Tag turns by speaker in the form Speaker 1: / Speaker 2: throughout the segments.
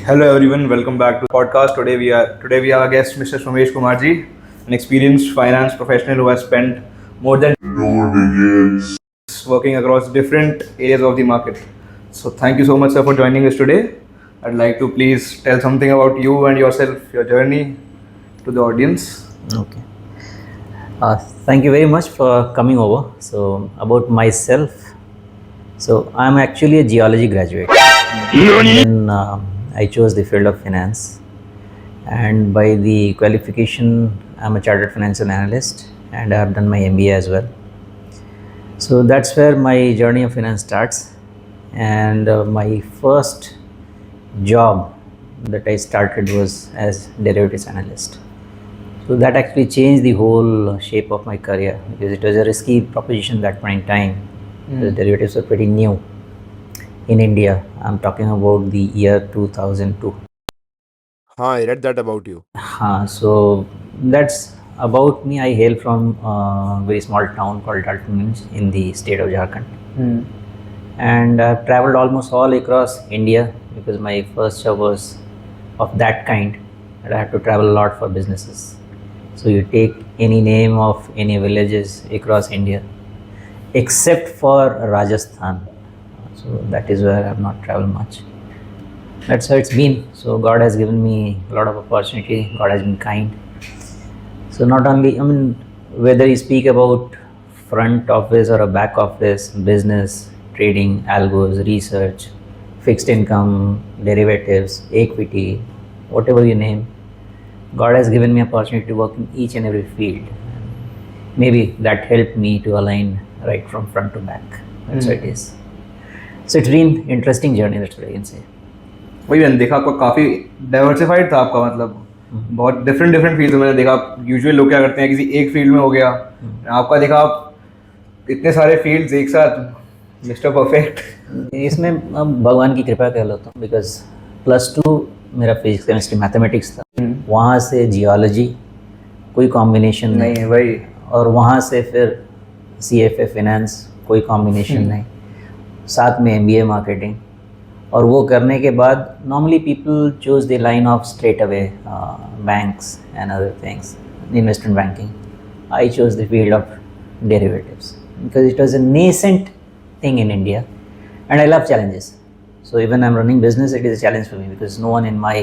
Speaker 1: Hello everyone, welcome back to the podcast. Today we have our guest Mr. Somesh Kumarji, an experienced finance professional who has spent more than 2 decades working across different areas of the market. So thank you so much, sir, for joining us today. I'd like to please tell something about you and yourself, your journey to the audience.
Speaker 2: Okay. Thank you very much for coming over. So, about myself. So, I'm actually a geology graduate. Then I chose the field of finance, and by the qualification, I'm a chartered financial analyst, and I have done my MBA as well. So that's where my journey of finance starts, and my first job that I started was as derivatives analyst. So that actually changed the whole shape of my career, because it was a risky proposition that point in time. The derivatives were pretty new in India. I'm talking about the year 2002.
Speaker 3: I read that about you.
Speaker 2: So that's about me. I hail from a very small town called Daltonganj in the state of Jharkhand. And I've traveled almost all across India, because my first job was of that kind, and I had to travel a lot for businesses. So you take any name of any villages across India, except for Rajasthan. So that is where I have not traveled much. That's how it's been. So God has given me a lot of opportunity. God has been kind. So not only, whether you speak about front office or a back office, business, trading, algos, research, fixed income, derivatives, equity, whatever you name, God has given me opportunity to work in each and every field. Maybe that helped me to align right from front to back. That's what it is. So it's been interesting journey, that's what I can say.
Speaker 1: वही मैंने देखा आपका काफ़ी diversified था आपका, मतलब बहुत different field में मैंने देखा। यूजुअल लोग क्या करते हैं, किसी एक फील्ड में हो गया, आपका देखा आप इतने सारे फील्ड्स एक साथ, मिस्टर परफेक्ट।
Speaker 2: इसमें अब भगवान की कृपा कह लेता हूँ, बिकॉज +2 मेरा फिजिक्स केमिस्ट्री मैथमेटिक्स था, वहाँ से जियोलॉजी कोई कॉम्बिनेशन नहीं है
Speaker 1: भाई,
Speaker 2: और वहाँ से फिर CFA फाइनेंस कोई कॉम्बिनेशन नहीं, साथ में MBA मार्केटिंग। और वो करने के बाद normally people choose the line of straight away banks and other things, investment banking. I chose the field of derivatives because it was a nascent thing in India, and I love challenges. So even I'm running business, it is a challenge for me, because no one in my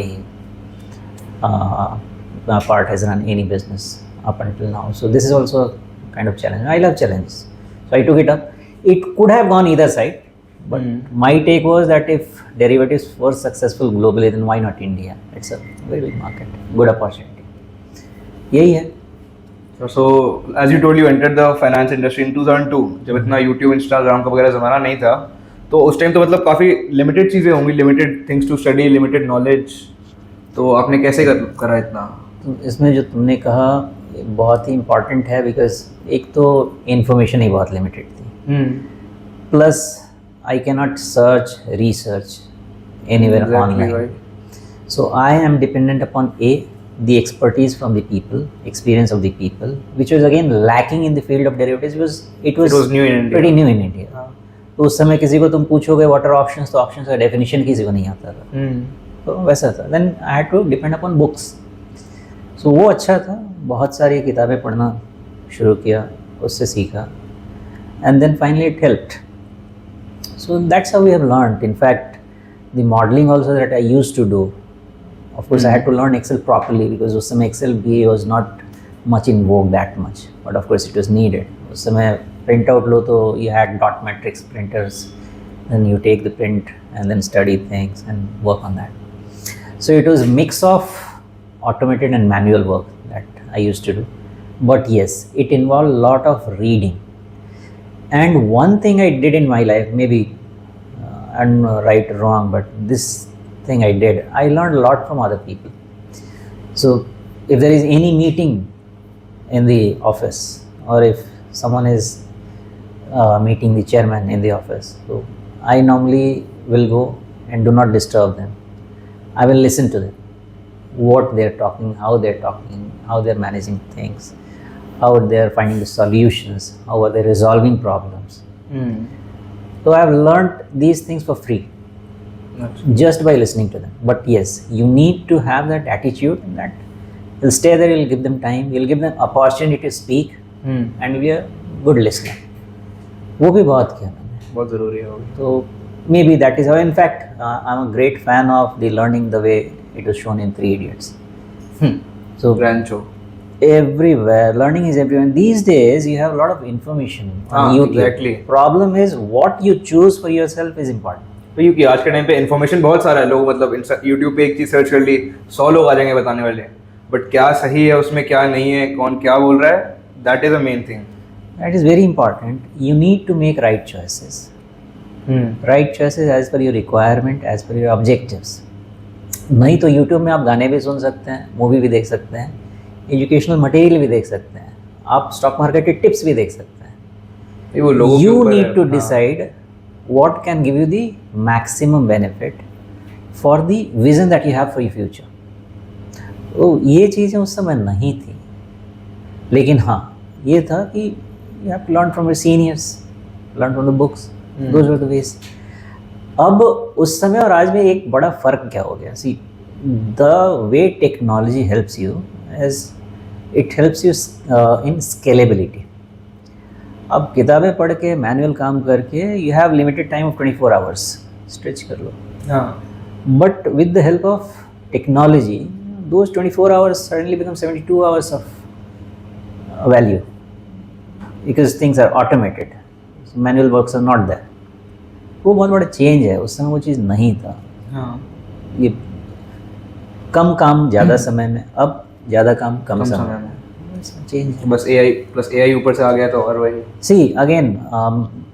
Speaker 2: part has run any business up until now. So this is also a kind of challenge. I love challenges, so I took it up. It could have gone either side, but my take was that if derivatives were successful globally, then why not India? It's a very big market, good opportunity. यही है.
Speaker 1: So as you told, you entered the finance industry in 2002, जब इतना YouTube, Instagram का वगैरह ज़माना नहीं था, तो उस टाइम तो मतलब काफ़ी लिमिटेड चीज़ें होंगी, limited things to study, limited knowledge. तो आपने कैसे करा इतना?
Speaker 2: तो इसमें जो तुमने कहा बहुत ही इम्पॉर्टेंट है, बिकॉज एक तो इन्फॉर्मेशन ही बहुत लिमिटेड थी, plus I cannot search research anywhere online. So I am dependent upon the expertise from the people, experience of the people, which was again lacking in the field of derivatives, because it was
Speaker 1: new in India.
Speaker 2: pretty new in India. तो उस समय किसी को तुम पूछोगे what are options, तो options का definition किसी को नहीं आता था. तो वैसा था. Then I had to depend upon books. So वो अच्छा था, बहुत सारी किताबें पढ़ना शुरू किया, उससे सीखा, and then finally it helped. So that's how we have learned. In fact, the modeling also that I used to do, of course I had to learn Excel properly, because उस समय Excel भी was not much in vogue that much, but of course it was needed. उस समय print out लो तो you had dot matrix printers, then you take the print and then study things and work on that. So it was a mix of automated and manual work that I used to do, but yes, it involved a lot of reading. And one thing I did in my life, maybe I'm right or wrong, but this thing I did, I learned a lot from other people. So if there is any meeting in the office, or if someone is meeting the chairman in the office, so I normally will go and do not disturb them. I will listen to them, what they're talking, how they're talking, how they're managing things, how they're finding the solutions, how are they resolving problems. So I have learned these things for free. just by listening to them. But yes, you need to have that attitude that you'll stay there, you'll give them time, you'll give them opportunity to speak, and you'll be a good listener. वो भी बहुत किया मैंने.
Speaker 1: बहुत ज़रूरी है वो.
Speaker 2: So maybe that is how. In fact, I'm a great fan of the learning the way it was shown in Three Idiots. So
Speaker 1: Rancho.
Speaker 2: everywhere, learning is everywhere. These days, you have a lot of information on YouTube.
Speaker 1: Exactly.
Speaker 2: Problem is what you choose for yourself is important.
Speaker 1: तो क्योंकि आज के time पे information बहुत सारा है, लोग मतलब यूट्यूब पे एक चीज़ सर्च कर ली 100 लोग आ जाएंगे बताने वाले, बट क्या सही है उसमें क्या नहीं है, कौन क्या बोल रहा है, that is a main thing.
Speaker 2: That is very important. You need to make right choices. Right choices as per your requirement, as per your objectives. नहीं तो YouTube में आप गाने भी सुन सकते हैं, मूवी भी देख सकते हैं, एजुकेशनल मटेरियल भी देख सकते हैं, आप स्टॉक मार्केट के टिप्स भी देख सकते हैं.
Speaker 1: ये वो लोगों के
Speaker 2: You
Speaker 1: ऊपर
Speaker 2: need
Speaker 1: है.
Speaker 2: to
Speaker 1: हाँ.
Speaker 2: decide what can give you the maximum benefit for the vision that you have for your future. तो ये चीज़ें उस समय नहीं थी, लेकिन हाँ ये था कि you have to learn from your seniors, learn from the books. Those were the ways. अब उस समय और आज में एक बड़ा फ़र्क क्या हो गया. See, the way technology helps you is it helps you in scalability. अब किताबें पढ़ के मैनुअल काम करके you have limited time of 24 hours. Stretch कर लो.
Speaker 1: हाँ.
Speaker 2: But with the help of technology, those 24 hours suddenly become 72 hours of value because things are automated. So manual works are not there. वो बहुत बड़ा change है. उस समय वो चीज़ नहीं था.
Speaker 1: हाँ.
Speaker 2: ये कम काम ज़्यादा समय में, अब ज़्यादा काम कम समय में. चेंज.
Speaker 1: बस AI प्लस AI ऊपर से आ गया तो और वही.
Speaker 2: See again,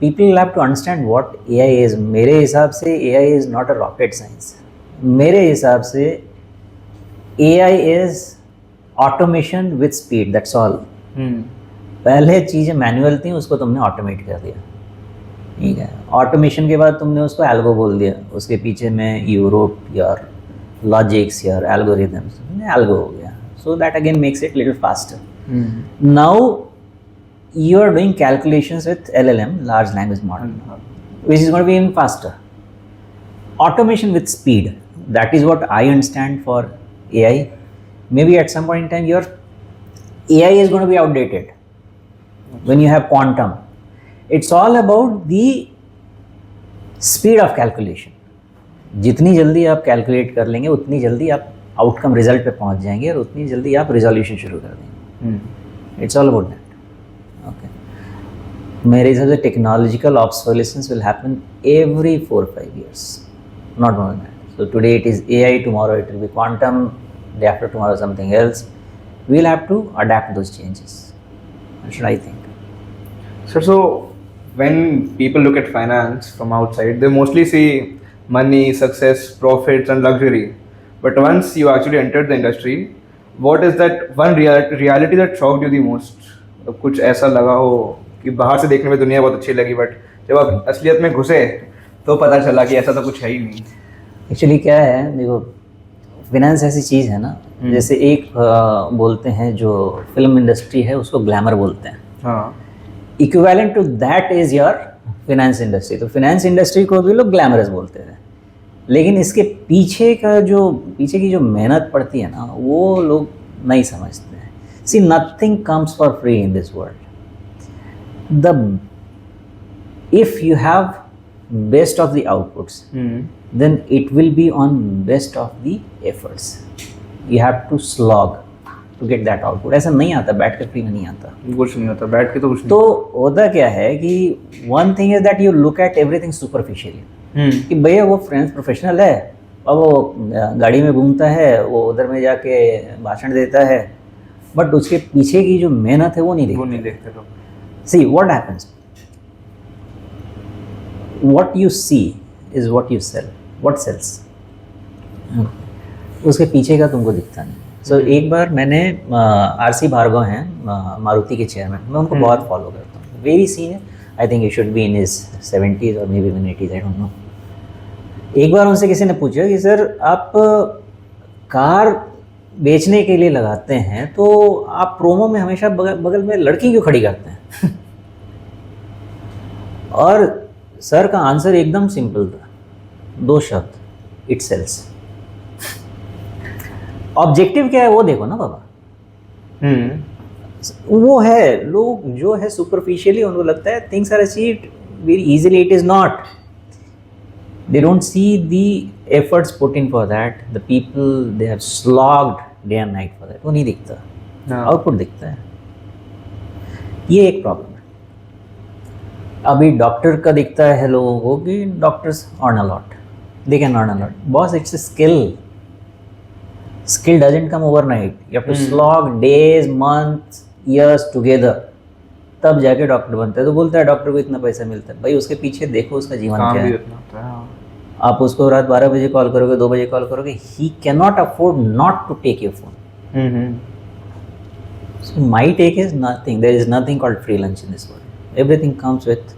Speaker 2: people have to understand what AI is. मेरे हिसाब से AI is not a rocket science. मेरे हिसाब से AI is automation with speed. That's all. पहले चीज़ें मैनुअल थी, उसको तुमने ऑटोमेट कर दिया. ठीक है. ऑटोमेशन के बाद तुमने उसको एल्गो बोल दिया, उसके पीछे में you wrote your logics your algorithms, algo हो गया. So that again makes it little faster. Now you are doing calculations with LLM, large language model, which is going to be even faster. Automation with speed, that is what I understand for AI. Maybe at some point in time your AI is going to be outdated when you have quantum. It's all about the speed of calculation. जितनी जल्दी आप calculate कर लेंगे उतनी जल्दी आप outcome result पे पहुंच जाएंगे और उतनी जल्दी आप रिजोल्यूशन शुरू कर देंगे. It's all about that. Okay. मेरे हिसाब से technological obsolescence will happen every 4-5 years, not more than that. So today it is AI, tomorrow it will be quantum, day after tomorrow something else. We'll have to adapt those changes. That's what I think.
Speaker 1: So when people look at finance from outside, they mostly see money, success, profits and luxury. But once you actually entered the industry, what is that one reality that shocked you the most? कुछ ऐसा लगा हो कि बाहर से देखने में दुनिया बहुत अच्छी लगी, बट जब आप असलियत में घुसे तो पता चला कि ऐसा तो कुछ है ही नहीं.
Speaker 2: एक्चुअली क्या है, देखो फिनेंस ऐसी चीज़ है ना, जैसे एक बोलते हैं जो फिल्म इंडस्ट्री है उसको ग्लैमर बोलते हैं.
Speaker 1: हाँ.
Speaker 2: Equivalent to that is your finance industry. तो फिनेंस इंडस्ट्री को भी लोग ग्लैमरस बोलते थे, लेकिन इसके पीछे की जो मेहनत पड़ती है ना वो लोग नहीं समझते हैं. See, nothing comes for free in this world. If you have best of the outputs, then it will be on best of the efforts. You have to slog to get that output. ऐसा नहीं आता, बैठ कर free में नहीं आता.
Speaker 1: कुछ नहीं होता, बैठ के तो कुछ नहीं.
Speaker 2: तो होता क्या है कि one thing is that you look at everything superficially. कि भैया वो फ्रेंड्स प्रोफेशनल है और वो गाड़ी में घूमता है, वो उधर में जाके भाषण देता है, बट उसके पीछे की जो मेहनत है वो नहीं देखते लोग. See what happens, what you see is what you sell, what sells. उसके पीछे का तुमको दिखता नहीं. सो एक बार मैंने आरसी भार्गव हैं मारुति के चेयरमैन, मैं उनको बहुत फॉलो करता हूँ. Very senior, I think he should be in his 70s और may be in 80s, I don't know. एक बार उनसे किसी ने पूछा कि सर आप कार बेचने के लिए लगाते हैं तो आप प्रोमो में हमेशा बगल में लड़की क्यों खड़ी करते हैं? और सर का आंसर एकदम सिंपल था, 2 शब्द, इट सेल्स। ऑब्जेक्टिव क्या है वो देखो ना बाबा। वो है, लोग जो है सुपरफिशियली उनको लगता है things are achieved very easily, it is not. They don't see the efforts put in for that, the people they have slogged day and night for that, वो नहीं दिखता, आउटपुट दिखता है। ये एक प्रॉब्लम है। अभी डॉक्टर का दिखता है लोगों को कि doctors earn a lot, they can earn a lot. Boss, it's a skill, skill doesn't come overnight, you have to slog days, months, years together, तब जाके डॉक्टर बनता है। तो बोलता है डॉक्टर को इतना पैसा मिलता है, भाई उसके पीछे देखो उसका जीवन क्या है। आप उसको रात 12 बजे कॉल करोगे, 2 बजे कॉल करोगे, he cannot afford not to take your phone. So my take is nothing, there is nothing called free lunch in this world. Everything comes with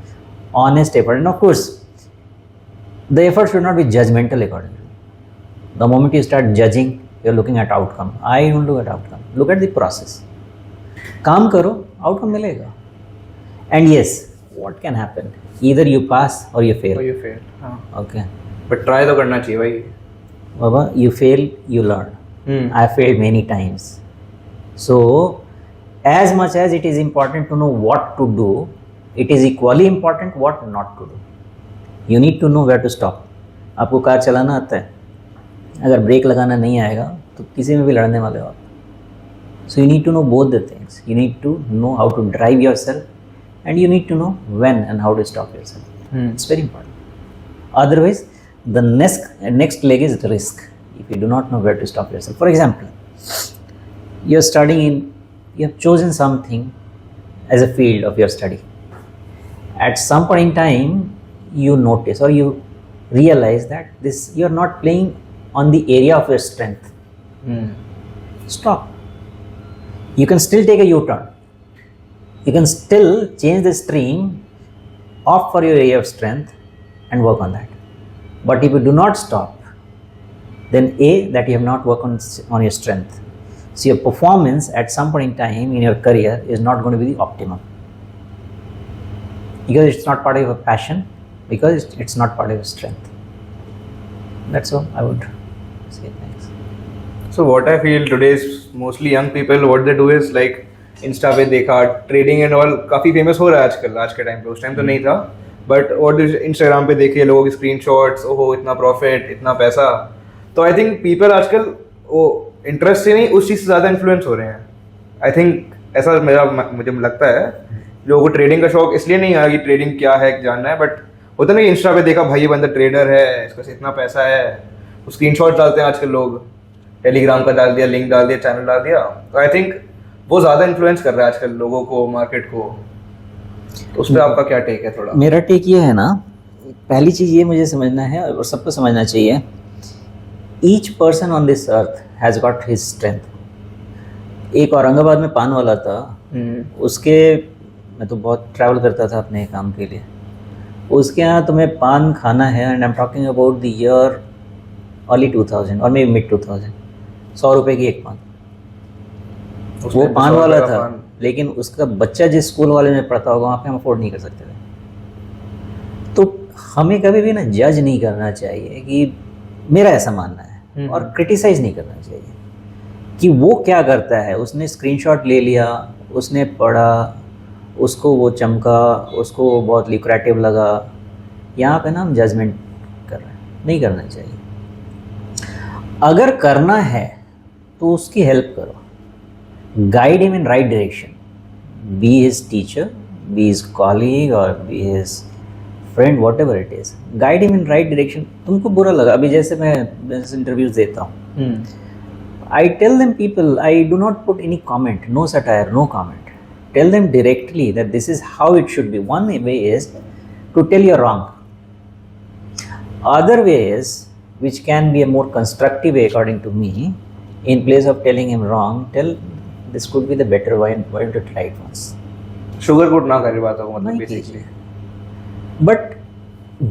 Speaker 2: honest effort, and of course the effort should not be judgmental accordingly. The moment you start judging, you're looking at outcome. I don't look at outcome, look at the process. काम करो, outcome मिलेगा. And yes, what can happen? Either you pass or you fail.
Speaker 1: हाँ.
Speaker 2: Okay.
Speaker 1: But try तो करना चाहिए भाई.
Speaker 2: बाबा, you fail, you learn. I failed many times. So, as much as it is important to know what to do, it is equally important what not to do. You need to know where to stop. आपको car चलाना आता है, अगर break लगाना नहीं आएगा तो किसी में भी लड़ने वाले हो आप। So you need to know both the things, you need to know how to drive yourself and you need to know when and how to stop yourself. It's very important. Otherwise the next leg is risk if you do not know where to stop yourself. For example, you are studying in, you have chosen something as a field of your study. At some point in time you notice or you realize that this, you are not playing on the area of your strength. Stop. You can still take a U-turn, you can still change the stream off for your area of strength and work on that. But if you do not stop, then that you have not worked on your strength, so your performance at some point in time in your career is not going to be the optimum, because it's not part of your passion, because it's not part of your strength. That's all I would say. Thanks.
Speaker 1: So what I feel today's mostly young people, what they do is like Insta पे देखा trading and all काफ़ी famous हो रहा है आजकल, आज के time पे, उस टाइम तो नहीं था, बट और इंस्टाग्राम पे देखे लोगों के स्क्रीनशॉट्स, ओहो इतना प्रॉफिट, इतना पैसा। तो आई थिंक पीपल आजकल वो इंटरेस्ट से नहीं उस चीज़ से ज़्यादा इन्फ्लुएंस हो रहे हैं। आई थिंक ऐसा मुझे लगता है, लोगों को ट्रेडिंग का शौक इसलिए नहीं आया कि ट्रेडिंग क्या है जानना है, बट होता नहीं, इंस्टा पे देखा भाई ये बंदा ट्रेडर है, इसका से इतना पैसा है, वो स्क्रीनशॉट डालते हैं आजकल लोग, टेलीग्राम का डाल दिया, लिंक डाल दिया, चैनल डाल दिया। तो आई थिंक वो ज़्यादा इन्फ्लुएंस कर रहा है आजकल लोगों को, मार्केट को। तो उस पर आपका क्या टेक है थोड़ा?
Speaker 2: मेरा टेक ये है ना, पहली चीज़ ये मुझे समझना है और सबको समझना चाहिए, each person on this earth has got his strength. एक औरंगाबाद में पान वाला था, उसके, मैं तो बहुत ट्रैवल करता था अपने काम के लिए, उसके यहाँ तुम्हें पान खाना है, and I am talking about the year early 2000 और मे मिड 2000, 100 रुपये की एक पान। वो पान वाला था, लेकिन उसका बच्चा जिस स्कूल वाले में पढ़ता होगा वहाँ पे हम अफोर्ड नहीं कर सकते थे। तो हमें कभी भी ना जज नहीं करना चाहिए, कि मेरा ऐसा मानना है, और क्रिटिसाइज़ नहीं करना चाहिए कि वो क्या करता है, उसने स्क्रीनशॉट ले लिया, उसने पढ़ा, उसको वो चमका, उसको वो बहुत लिक्रेटिव लगा। यहाँ पे ना हम जजमेंट कर रहे हैं, नहीं करना चाहिए। अगर करना है तो उसकी हेल्प करो, guide him in right direction, be his teacher, be his colleague और be his friend, whatever it is, guide him in right direction. तुमको बुरा लगा, अभी जैसे मैं इंटरव्यूज देता हूँ, I tell them people, I do not put any comment, no satire, no comment, tell them directly that this is how it should be. One way is to tell you're wrong. Other ways, which can be a more constructive way according to me, in place of telling him wrong, tell this could be the better way, why don't you try it once.
Speaker 1: Sugar coat ना करे बातों को, मतलब basically.
Speaker 2: But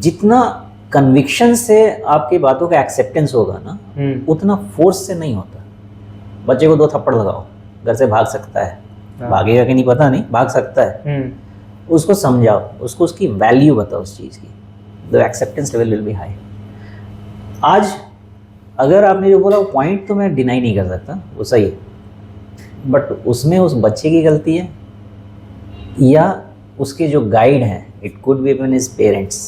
Speaker 2: जितना conviction से आपकी बातों का एक्सेप्टेंस होगा ना, उतना फोर्स से नहीं होता। बच्चे को 2 थप्पड़ लगाओ, घर से भाग सकता है, भागेगा कि नहीं पता नहीं, भाग सकता है, उसको समझाओ, उसको उसकी वैल्यू बताओ उस चीज़ की, the acceptance level will be high. आज अगर आपने जो बोला वो पॉइंट तो मैं डिनाई नहीं कर सकता, वो सही है, बट उसमें उस बच्चे की गलती है या उसके जो गाइड हैं, it could be even his parents,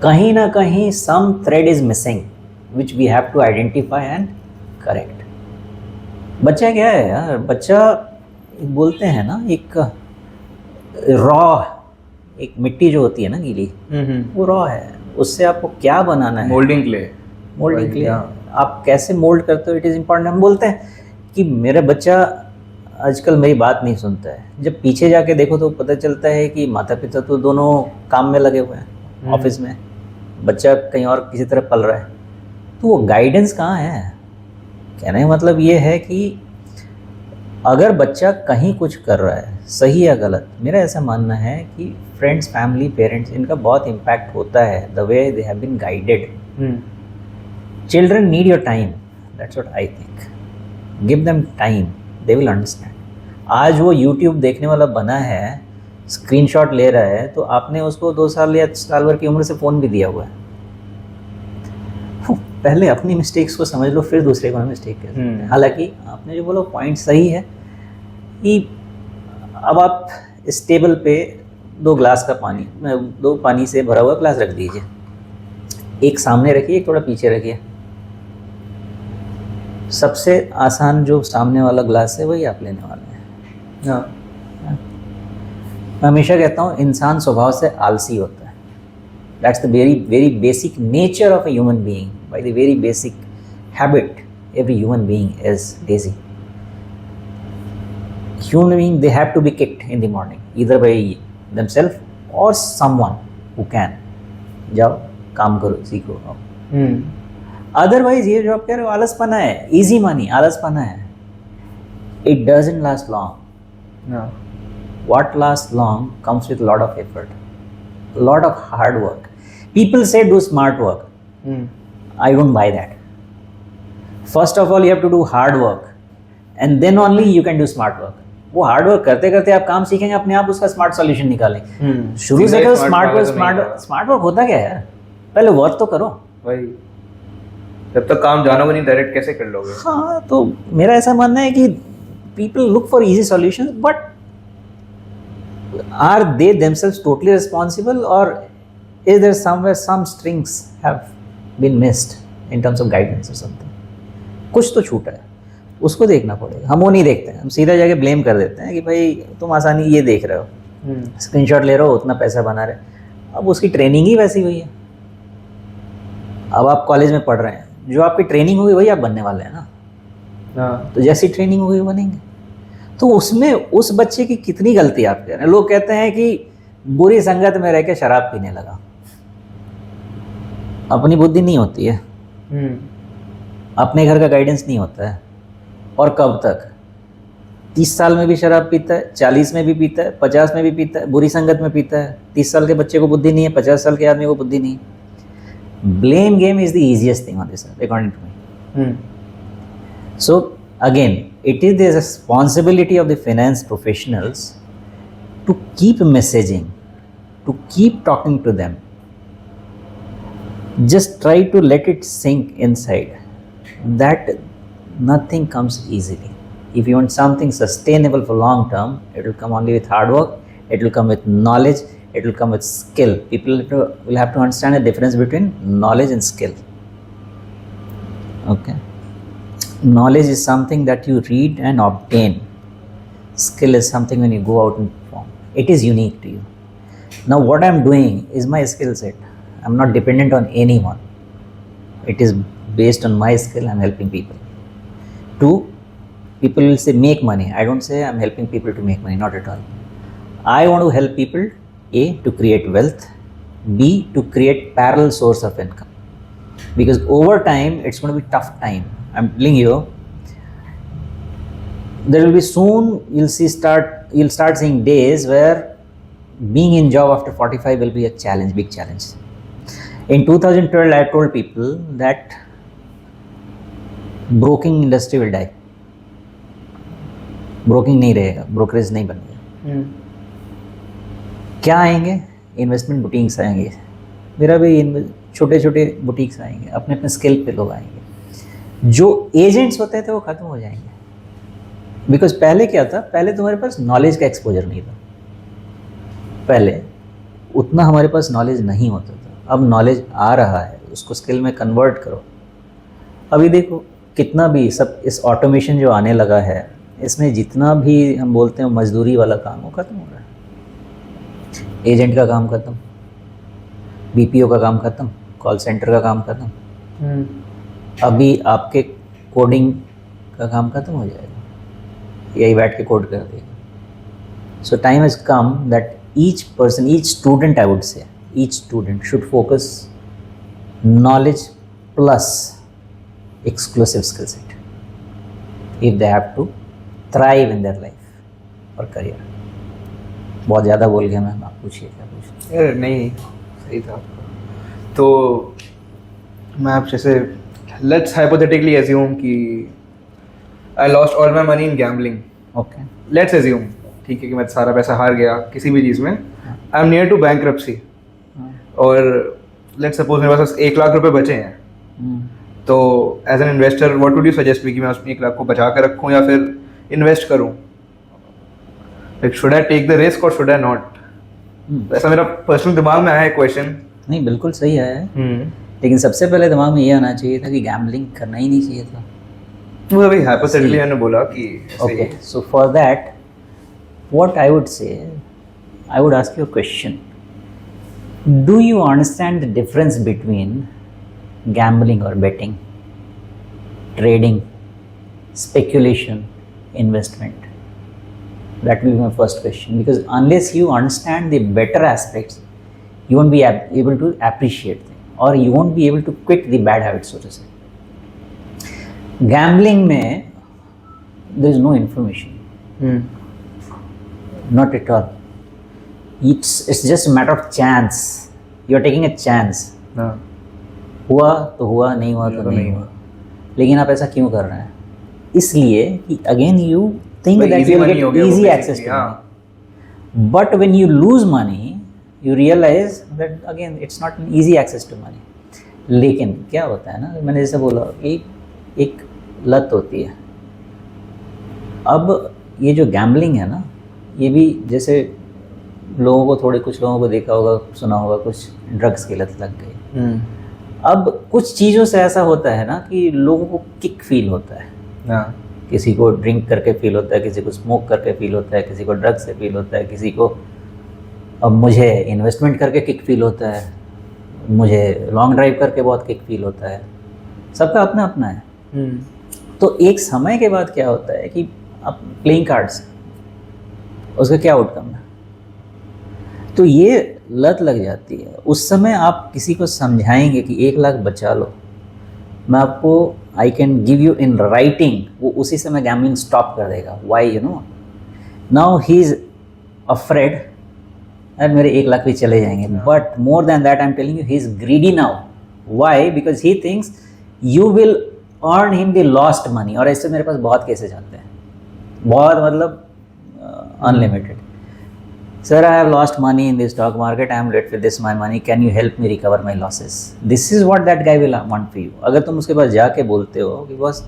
Speaker 2: कहीं ना कहीं some thread is missing which we have to identify and correct. बच्चा क्या है यार, बच्चा बोलते हैं ना एक रॉ, एक मिट्टी जो होती है ना गीली, वो रॉ है, उससे आपको क्या बनाना है,
Speaker 1: मोल्डिंग क्ले।
Speaker 2: मोल्डिंग क्ले आप कैसे मोल्ड करते हो, इट इज़ इम्पॉर्टेंट। हम बोलते हैं कि मेरा बच्चा आजकल मेरी बात नहीं सुनता है, जब पीछे जाके देखो तो पता चलता है कि माता पिता तो दोनों काम में लगे हुए हैं, ऑफिस में, बच्चा कहीं और किसी तरह पल रहा है, तो वो गाइडेंस कहाँ है। कहने का मतलब ये है कि अगर बच्चा कहीं कुछ कर रहा है, सही या गलत, मेरा ऐसा मानना है कि फ्रेंड्स, फैमिली, पेरेंट्स, इनका बहुत इम्पैक्ट होता है, the way they have been guided. Children need your time, that's what I think. Give them time, they will understand. आज वो यूट्यूब देखने वाला बना है, स्क्रीनशॉट ले रहा है, तो आपने उसको 2 साल या साल भर की उम्र से फ़ोन भी दिया हुआ है। पहले अपनी मिस्टेक्स को समझ लो, फिर दूसरे को मिस्टेक कर सकते हैं। हालांकि आपने जो बोला पॉइंट सही है कि अब आप इस टेबल पे 2 ग्लास का पानी, 2 पानी से भरा हुआ ग्लास रख दीजिए, एक सामने रखिए, एक थोड़ा पीछे रखिए। सबसे आसान जो सामने वाला ग्लास है वही आप लेने वाले हैं। मैं हमेशा कहता हूँ इंसान स्वभाव से आलसी होता है। That's the very very basic nature of a human being. By the very basic habit every human being is lazy. Human being, they have to be kicked in the morning, either by themselves or someone who can. जाओ काम करो, सीखो। Otherwise ये जो आप कह रहे हो आलसपना है, इजी मनी, आलसपना है, it doesn't last long. What lasts long comes with lot of effort, lot of hard work. People say do smart work. I don't buy that. First of all, you have to do hard work, and then only you can do smart work. वो hard work करते करते आप काम सीखेंगे, अपने आप उसका smart solution निकालेंगे। शुरू से करो स्मार्ट वर्क होता क्या है, पहले वर्क तो करो।
Speaker 1: भाई जब तक काम जानोगे नहीं डायरेक्ट कैसे कर लोगे।
Speaker 2: हाँ, तो मेरा ऐसा मानना है कि people look for easy solutions, but are they themselves totally responsible, और is there somewhere some strings have been missed in terms of guidance और समथिंग। कुछ तो छूटा है, उसको देखना पड़ेगा। हम वो नहीं देखते हैं, हम सीधा जाके ब्लेम कर देते हैं कि भाई तुम आसानी ये देख रहे हो, स्क्रीनशॉट ले रहे हो, उतना पैसा बना रहे। अब उसकी ट्रेनिंग ही वैसी हुई है। अब आप कॉलेज में पढ़ रहे हैं, जो आपकी ट्रेनिंग होगी वही आप बनने वाले हैं ना। तो जैसी ट्रेनिंग होगी बनेंगे। तो उसमें उस बच्चे की कितनी गलती आप कह रहे हैं। लोग कहते हैं कि बुरी संगत में रह के शराब पीने लगा। अपनी बुद्धि नहीं होती है, अपने घर का गाइडेंस नहीं होता है। और कब तक? 30 साल में भी शराब पीता है, 40 में भी पीता है, 50 में भी पीता है, बुरी संगत में पीता है। 30 साल के बच्चे को बुद्धि नहीं है, 50 साल के आदमी को बुद्धि नहीं है। Blame game is the easiest thing on this earth according to me. So again, it is the responsibility of the finance professionals to keep messaging, to keep talking to them. Just try to let it sink inside that nothing comes easily. If you want something sustainable for long term, it will come only with hard work, it will come with knowledge, it will come with skill. People will have to understand the difference between knowledge and skill. Okay. Knowledge is something that you read and obtain. Skill is something when you go out and perform. It is unique to you. Now what I am doing is my skill set. I am not dependent on anyone. It is based on my skill. I am helping people. 2, people will say make money. I don't say I am helping people to make money, not at all. I want to help people, A, to create wealth, B, to create parallel source of income. Because over time, it's going to be tough time. I'm telling you, there will be soon, you'll start seeing days where being in job after 45 will be a challenge, big challenge. In 2012, I told people that broking industry will die. Broking नहीं रहेगा, brokerage नहीं बनेगा। क्या आएंगे? Investment boutiques आएंगे। मेरा भी छोटे छोटे बुटीक्स आएंगे, अपने अपने स्किल पे लोग आएंगे। जो एजेंट्स होते थे वो ख़त्म हो जाएंगे, बिकॉज पहले क्या था, पहले तुम्हारे पास नॉलेज का एक्सपोजर नहीं था, पहले उतना हमारे पास नॉलेज नहीं होता था। अब नॉलेज आ रहा है, उसको स्किल में कन्वर्ट करो। अभी देखो कितना भी सब इस ऑटोमेशन जो आने लगा है, इसमें जितना भी हम बोलते हैं मजदूरी वाला काम, वो खत्म हो रहा है। एजेंट का काम खत्म, बीपीओ का काम खत्म, कॉल सेंटर का काम खत्म, अभी आपके कोडिंग का काम खत्म हो जाएगा, यही बैठ के कोड कर देगा। सो time has come that each person, each student, I would say, each student should focus knowledge plus exclusive skill set if they have to thrive in their life or career. बहुत ज़्यादा बोल गया मैं, आप पूछिए क्या पूछिए।
Speaker 1: अरे नहीं, सही था। तो मैं आप जैसे लेट्स हाइपोथेटिकली एज्यूम कि I lost all my money in gambling.
Speaker 2: Okay,
Speaker 1: let's assume, ठीक है, कि मैं सारा पैसा हार गया किसी भी चीज़ में, I am near to bankruptcy, और लेट्स सपोज मेरे पास 1 लाख रुपए बचे हैं, तो as an investor what would you suggest me कि मैं उस 1 लाख को बचा कर रखूं या फिर इन्वेस्ट करूं? Like should I take the risk और शुड आई नॉट? ऐसा मेरा पर्सनल दिमाग में आया है क्वेश्चन।
Speaker 2: नहीं बिल्कुल सही है, लेकिन सबसे पहले दिमाग में ये आना चाहिए था कि गैम्बलिंग करना ही नहीं चाहिए था।
Speaker 1: वो अभी हाइपोथेटिकली मैंने बोला कि
Speaker 2: okay, so for that what I would say, I would ask you a question. Do you understand the difference between gambling or betting, trading, speculation, investment? That will be my first question, because unless you understand the better aspects, you won't be able to appreciate them, or you won't be able to quit the bad habits, so to say. Gambling में there is no information. Not at all. It's just a matter of chance. You are taking a chance. हुआ तो हुआ, नहीं हुआ तो नहीं हुआ। लेकिन आप ऐसा क्यों कर रहे हैं? इसलिए कि again you think that you will get easy access to money. But when you lose money, you realize that again it's not an easy access to money. लेकिन क्या होता है ना, मैंने जैसे बोला एक लत होती है। अब ये जो गैम्बलिंग है ना, ये भी जैसे लोगों को, थोड़े कुछ लोगों को देखा होगा, सुना होगा, कुछ ड्रग्स की लत लग गई। अब कुछ चीज़ों से ऐसा होता है ना कि लोगों को किक फील होता है। किसी को ड्रिंक करके फील होता है, किसी को स्मोक करके फील होता है, किसी को ड्रग्स से फील होता है, किसी को अब मुझे इन्वेस्टमेंट करके किक फील होता है, मुझे लॉन्ग ड्राइव करके बहुत किक फील होता है। सबका अपना अपना है। तो एक समय के बाद क्या होता है कि आप प्लेइंग कार्ड्स, उसका क्या आउटकम है, तो ये लत लग जाती है। उस समय आप किसी को समझाएंगे कि 1 लाख बचा लो, मैं आपको I can give you in writing, वो उसी समय गैम्बलिंग स्टॉप कर देगा। Why, you know, now he is afraid and मेरे 1 लाख भी चले जाएंगे। But more than that I am telling you, he is greedy now. Why? Because he thinks you will earn him the lost money. और ऐसे मेरे पास बहुत cases आते हैं, बहुत मतलब unlimited. Sir, I have lost money in the stock market. I am late with this my money. Can you help me recover my losses? This is what that guy will want for you. अगर तुम उसके पास जाके बोलते हो कि बस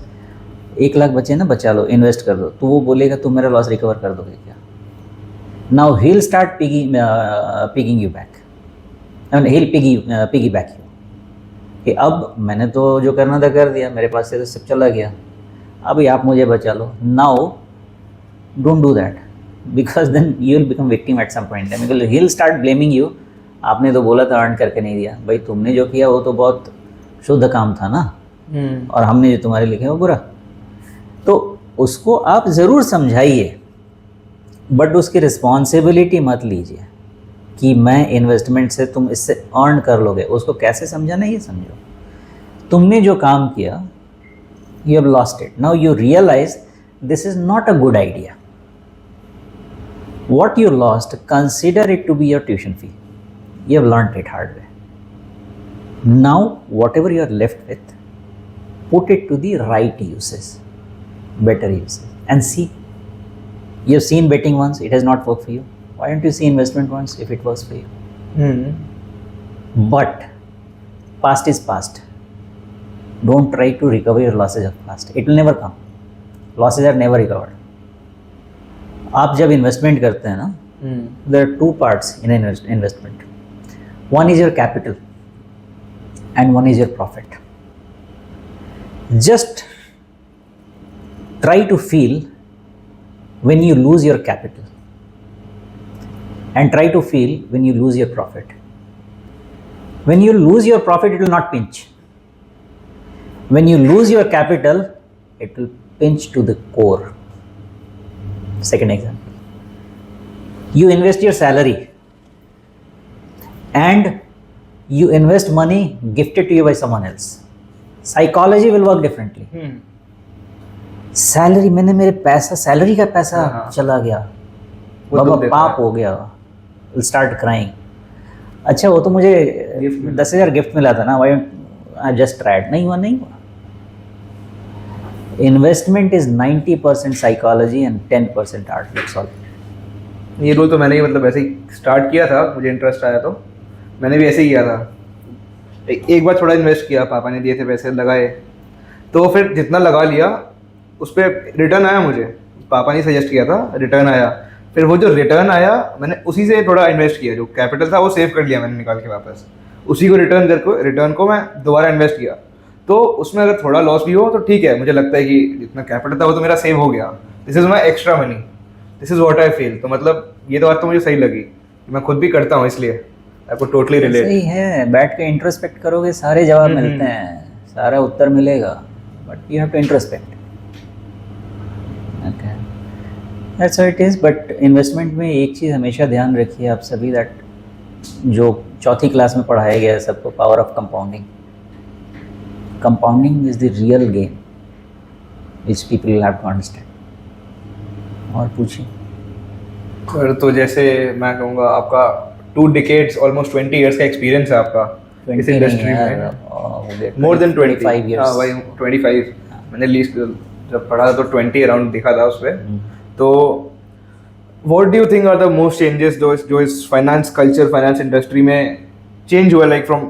Speaker 2: 1 लाख बचे ना, बचा लो, इन्वेस्ट कर दो, तो वो बोलेगा तुम मेरा लॉस रिकवर कर दोगे क्या? Now he'll start pigging you back. I mean, he'll piggyback you. कि अब मैंने तो जो करना था कर दिया, मेरे पास से तो सब चला गया, अभी आप मुझे बचा लो। Now don't do that. Because then you will become victim at some point. Because he'll start blaming you. आपने तो बोला था अर्न करके नहीं दिया। भाई तुमने जो किया वो तो बहुत शुद्ध काम था ना, और हमने जो तुम्हारे लिखे वो बुरा। तो उसको आप ज़रूर समझाइए, बट उसकी रिस्पॉन्सिबिलिटी मत लीजिए कि मैं इन्वेस्टमेंट से तुम इससे अर्न कर लोगे। उसको कैसे समझाना ये समझो। तुमने जो काम किया, you have lost it. Now you realize this is not a good idea. What you lost, consider it to be your tuition fee. You have learnt it hard way. Now, whatever you are left with, put it to the right uses, better uses, and see. You have seen betting once, it has not worked for you. Why don't you see investment once if it works for you? But Past is past. Don't try to recover your losses of past. It will never come. Losses are never recovered. आप जब investment करते हैं ना, there are two parts in an investment. One is your capital and one is your profit. Just try to feel when you lose your capital and try to feel when you lose your profit. When you lose your profit, it will not pinch. When you lose your capital, it will pinch to the core. Second example. You invest your salary and you invest money gifted to you by someone else. Psychology will work differently. Salary मैंने मेरे पैसा salary का पैसा चला गया, बाबा पाप हो गया, विल स्टार्ट क्राइंग. अच्छा वो तो मुझे 10,000 गिफ्ट मिला था ना, वाई आई जस्ट ट्राइड. नहीं हुआ, नहीं हुआ. Investment is 90% psychology and 10% art. That's all.
Speaker 1: ये रोल तो मैंने ही मतलब ऐसे ही स्टार्ट किया था, मुझे इंटरेस्ट आया तो मैंने भी ऐसे ही किया था. एक बार थोड़ा इन्वेस्ट किया, पापा ने दिए थे पैसे, लगाए, तो फिर जितना लगा लिया उस पर रिटर्न आया. मुझे पापा ने सजेस्ट किया था, रिटर्न आया. फिर वो जो रिटर्न आया मैंने उसी से थोड़ा इन्वेस्ट किया. जो कैपिटल था वो सेव कर लिया मैंने निकाल के वापस, उसी को रिटर्न को मैं दोबारा इन्वेस्ट किया. तो उसमें अगर थोड़ा लॉस भी हो तो ठीक है, मुझे लगता है कि जितना कैपिटल था वो तो मेरा सेव हो गया. This is my extra money, this is what I feel. तो मतलब ये तो बात तो मुझे सही लगी, मैं खुद भी करता हूँ, इसलिए आपको टोटली रिलेट.
Speaker 2: सही है, बैठ के इंट्रोस्पेक्ट करोगे सारे जवाब मिलते हैं, सारा उत्तर मिलेगा, but you have to introspect. Okay, that's how it is. But investment में एक चीज़ हमेशा ध्यान रखिए आप सभी, दैट जो चौथी क्लास में पढ़ाया गया है सबको, power of compounding. Compounding is the real game which people will have to understand. और पूछिए
Speaker 1: सर. तो जैसे मैं कहूँगा आपका 2 decades ऑलमोस्ट 20 years का एक्सपीरियंस है आपका इस इंडस्ट्री में. More than 25 years. हाँ भाई 25. मैंने लीस्ट जब पढ़ा था तो 20 अराउंड दिखा था उस पर. तो what do you think are the most changes जो इस फाइनेंस कल्चर, फाइनेंस इंडस्ट्री में चेंज हुआ, like from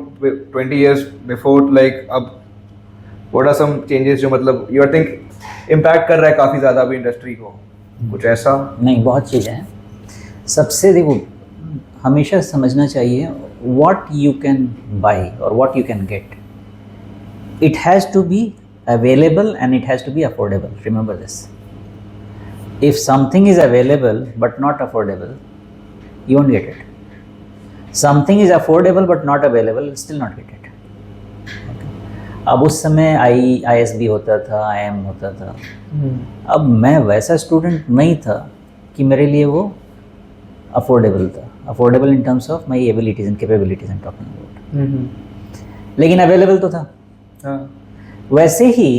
Speaker 1: 20 years before, like अब व्हाट आर सम चेंजेस जो मतलब यू आर थिंक इम्पैक्ट कर रहा है काफ़ी ज़्यादा अभी इंडस्ट्री को? कुछ ऐसा?
Speaker 2: नहीं, बहुत चीज़ें हैं. सबसे देखो, हमेशा समझना चाहिए what you can buy or what you can get. It has to be available and it has to be affordable. Remember this. If something is available but not affordable, you won't get it. Something is affordable but not available, you'll still not get it. Okay. अब उस समय ISB होता था, IM होता था. अब मैं वैसा स्टूडेंट नहीं था कि मेरे लिए वो अफोर्डेबल था. Affordable in terms of my abilities and capabilities and talking about, लेकिन अवेलेबल तो था. वैसे ही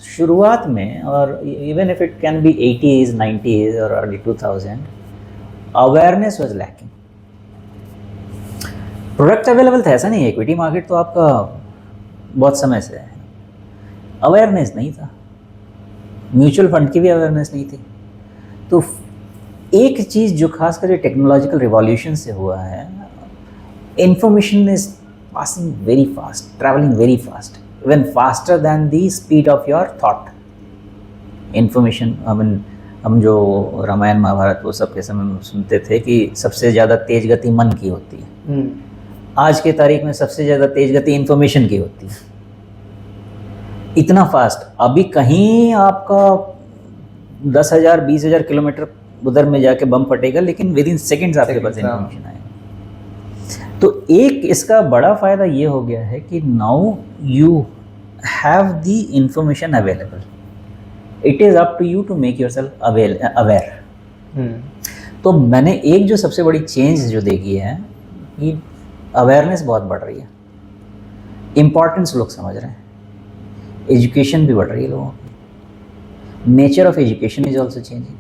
Speaker 2: शुरुआत में, और even if it can be 80s, 90s और early 2000, awareness was lacking. Product available था, ऐसा नहीं है. इक्विटी मार्केट तो आपका बहुत समय से है. अवेयरनेस नहीं था. म्यूचुअल फंड की भी अवेयरनेस नहीं थी. तो एक चीज़ जो खासकर टेक्नोलॉजिकल रिवॉल्यूशन से हुआ है, information is passing very fast, travelling very fast, even faster than the speed of your thought. Information, हम जो रामायण महाभारत वो सब के समय में सुनते थे कि सबसे ज़्यादा तेज गति मन की होती है. आज के तारीख में सबसे ज़्यादा तेज गति इंफॉर्मेशन की होती है. इतना फास्ट. अभी कहीं आपका 10,000 20,000 किलोमीटर उधर में जाके बम फटेगा, लेकिन विद इन सेकेंड्स आपके पास इंफॉर्मेशन आएगा. तो एक इसका बड़ा फ़ायदा ये हो गया है कि now you have the information available. It is up to you to make yourself aware. तो मैंने एक जो सबसे बड़ी चेंज जो देखी है कि अवेयरनेस बहुत बढ़ रही है, इम्पॉर्टेंस लोग समझ रहे हैं, एजुकेशन भी बढ़ रही है लोगों की. Nature of education is also changing.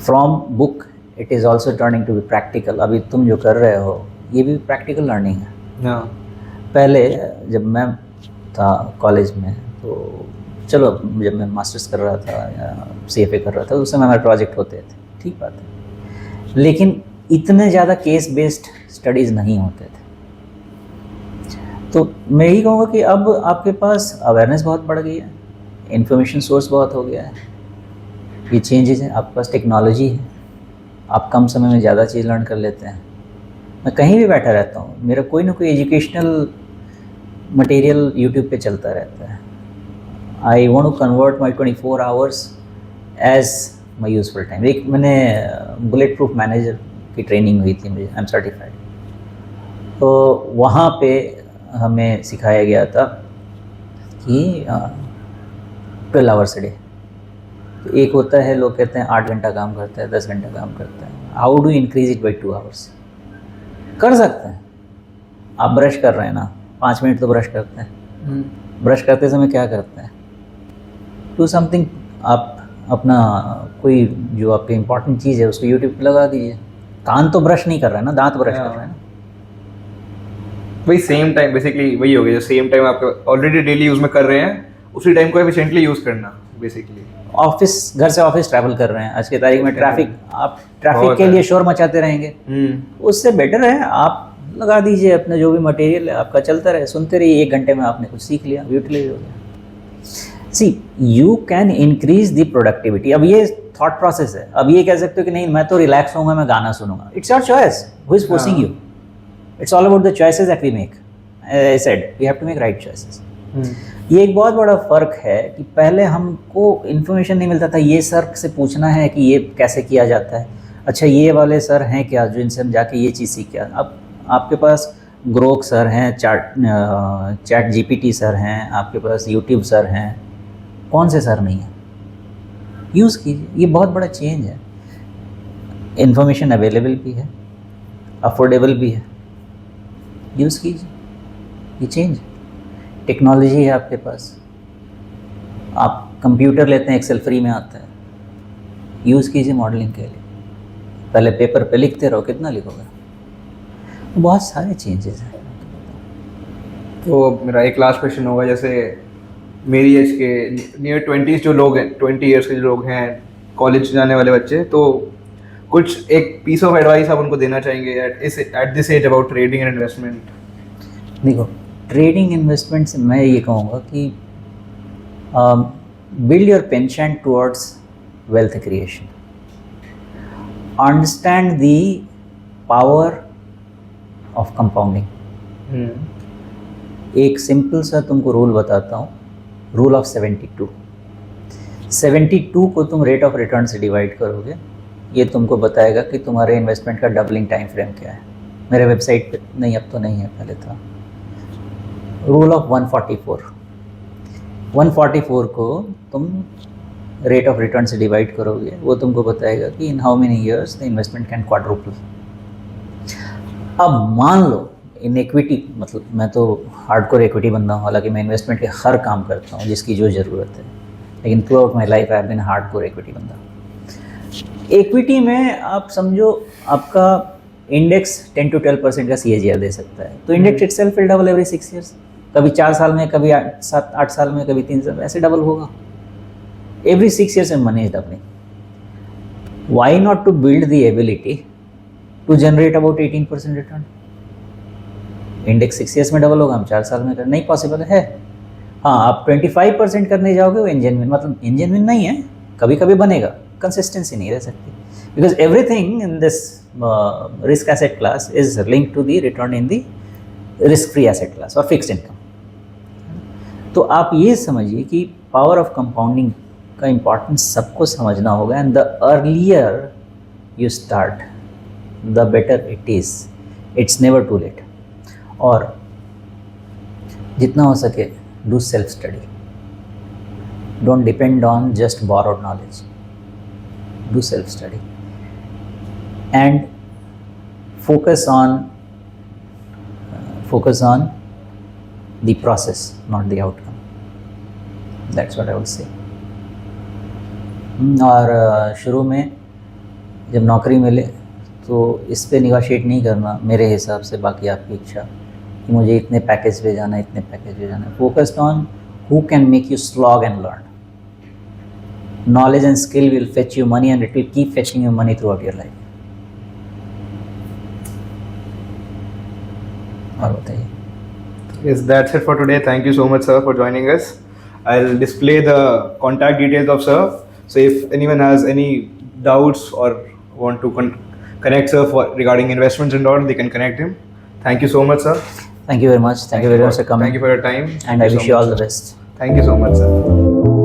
Speaker 2: From book it is also turning to be practical. अभी तुम जो कर रहे हो ये भी प्रैक्टिकल लर्निंग है. पहले जब मैं था कॉलेज में, तो चलो जब मैं मास्टर्स कर रहा था या CFA कर रहा था, उस समय हमारे प्रोजेक्ट होते थे, ठीक बात है, लेकिन इतने ज़्यादा केस बेस्ड स्टडीज़ नहीं होते थे. तो मैं यही कहूँगा कि अब आपके पास अवेयरनेस बहुत बढ़ गई है, इन्फॉर्मेशन सोर्स बहुत हो गया है, ये चेंजेस हैं, आपके पास टेक्नोलॉजी है, आप कम समय में ज़्यादा चीज़ लर्न कर लेते हैं। मैं कहीं भी बैठा रहता हूँ, मेरा कोई ना कोई एजुकेशनल मटेरियल यूट्यूब पे चलता रहता है। I want to convert my 24 hours as my useful time. एक मैंने बुलेट प्रूफ मैनेजर की ट्रेनिंग हुई थी मुझे, आई एम सर्टिफाइड, तो वहाँ पे हमें सिखाया गया था कि 12 आवर्स डे। तो एक होता है, लोग कहते हैं 8 घंटा काम करता है, 10 घंटा काम करता है, how do increase it by 2 hours? कर सकते हैं। आप ब्रश कर रहे हैं ना, 5 मिनट तो ब्रश करते हैं, ब्रश करते समय क्या करते हैं? Do something. आप अपना कोई जो आपकी इंपॉर्टेंट चीज़ है उसको यूट्यूब पे लगा दीजिए। कान तो ब्रश नहीं कर रहे हैं ना, दांत ब्रश कर रहे हैं ना।
Speaker 1: वही सेम टाइम, बेसिकली वही हो गया, जो सेम टाइम आप ऑलरेडी डेली यूज में कर रहे हैं उसी टाइम को एफिशिएंटली यूज करना बेसिकली।
Speaker 2: ऑफिस, घर से ऑफिस ट्रैवल कर रहे हैं, आज की तारीख में ट्रैफिक, आप ट्रैफिक
Speaker 1: बहुत
Speaker 2: के
Speaker 1: है।
Speaker 2: लिए शोर मचाते रहेंगे, उससे बेटर है आप लगा दीजिए अपना जो भी मटेरियल है, आपका चलता रहे, सुनते रहिए, 1 घंटे में आपने कुछ सीख लिया, यूटिलाइज हो गया। See, you can increase the productivity. अब ये थॉट प्रोसेस है। अब ये कह सकते हो कि नहीं मैं तो रिलैक्स होऊंगा, मैं गाना सुनूंगा, it's your choice, who is forcing you? It's all about the choices that we make. I said we have to make right choices. ये एक बहुत बड़ा फ़र्क है कि पहले हमको इन्फॉर्मेशन नहीं मिलता था, ये सर से पूछना है कि ये कैसे किया जाता है, अच्छा ये वाले सर हैं क्या जो इनसे हम जाके ये चीज़ सीख के। अब आपके पास ग्रोक सर हैं, चैट जीपीटी सर हैं, आपके पास यूट्यूब सर हैं, कौन से सर नहीं हैं? यूज़ कीजिए, ये बहुत बड़ा चेंज है। इन्फॉर्मेशन अवेलेबल भी है, अफोर्डेबल भी है, यूज़ कीजिए, ये चेंज। टेक्नोलॉजी है आपके पास, आप कंप्यूटर लेते हैं, एक्सेल फ्री में आता है, यूज़ कीजिए मॉडलिंग के लिए। पहले पेपर पे लिखते रहो, कितना लिखोगे? बहुत सारे चेंजेस हैं।
Speaker 1: तो मेरा एक लास्ट क्वेश्चन होगा, जैसे मेरी एज के नियर 20s जो लोग हैं, 20 ईयर्स के जो लोग हैं, कॉलेज जाने वाले बच्चे, तो कुछ एक पीस ऑफ एडवाइस आप उनको देना चाहेंगे at this age about trading and investment?
Speaker 2: देखो, ट्रेडिंग इन्वेस्टमेंट से मैं ये कहूँगा कि build your pension towards wealth creation, understand the power of compounding. एक सिंपल सा तुमको रूल बताता हूँ, रूल ऑफ 72। 72 को तुम रेट ऑफ रिटर्न से डिवाइड करोगे, ये तुमको बताएगा कि तुम्हारे इन्वेस्टमेंट का डबलिंग टाइम फ्रेम क्या है। मेरे वेबसाइट पे नहीं, अब तो नहीं है, पहले था। रूल ऑफ 144, 144 को तुम रेट ऑफ रिटर्न से डिवाइड करोगे, वो तुमको बताएगा कि in how many years the investment can quadruple. अब मान लो इन इक्विटी, मतलब मैं तो हार्डकोर इक्विटी बंदा हूँ, हालांकि मैं इन्वेस्टमेंट के हर काम करता हूँ जिसकी जो ज़रूरत है, लेकिन throughout my life I have been hardcore equity बंदा। इक्विटी में आप समझो आपका इंडेक्स 10 to 12% का CAGR दे सकता है, तो index itself will double every 6 years। कभी 4 साल में, कभी 7-8 साल में, कभी 3 साल में, ऐसे डबल होगा। एवरी 6 years में money is doubling. Why not to build the ability to generate about 18% return? Index 6 years में डबल होगा, हम 4 साल में कर, नहीं पॉसिबल है। हाँ, आप 25% करने जाओगे, वो इंजेन्युइन, मतलब इंजेन्युइन नहीं है, कभी कभी बनेगा, कंसिस्टेंसी नहीं रह सकती, because everything in this risk asset class is linked to the return in the risk free asset class और फिक्स्ड इनकम। तो आप ये समझिए कि पावर ऑफ कंपाउंडिंग का इम्पॉर्टेंस सबको समझना होगा, and the earlier you start the better it is, it's never too late. और जितना हो सके do self study, don't depend on just borrowed knowledge, do self study and focus on the process, not the outcome. That's what I would say. और शुरू में जब नौकरी मिले तो इस पे निगोशिएट नहीं करना मेरे हिसाब से, बाकी आपकी इच्छा कि मुझे इतने पैकेज पे जाना है, इतने पैकेज पे जाना है। Focused on who can make you slog and learn. Knowledge and skill will fetch you money, and it will keep fetching you money throughout your life. और बताइए।
Speaker 1: Yes, that's it for today. Thank you so much, sir, for joining us. I'll display the contact details of sir. So if anyone has any doubts or want to connect sir for regarding investments and all, they can connect him. Thank you so much, sir.
Speaker 2: Thank you very much. Thank you very much for coming.
Speaker 1: Thank you for your time.
Speaker 2: And I
Speaker 1: Thank
Speaker 2: wish
Speaker 1: so
Speaker 2: you all
Speaker 1: much,
Speaker 2: the
Speaker 1: sir.
Speaker 2: best.
Speaker 1: Thank you so much, sir.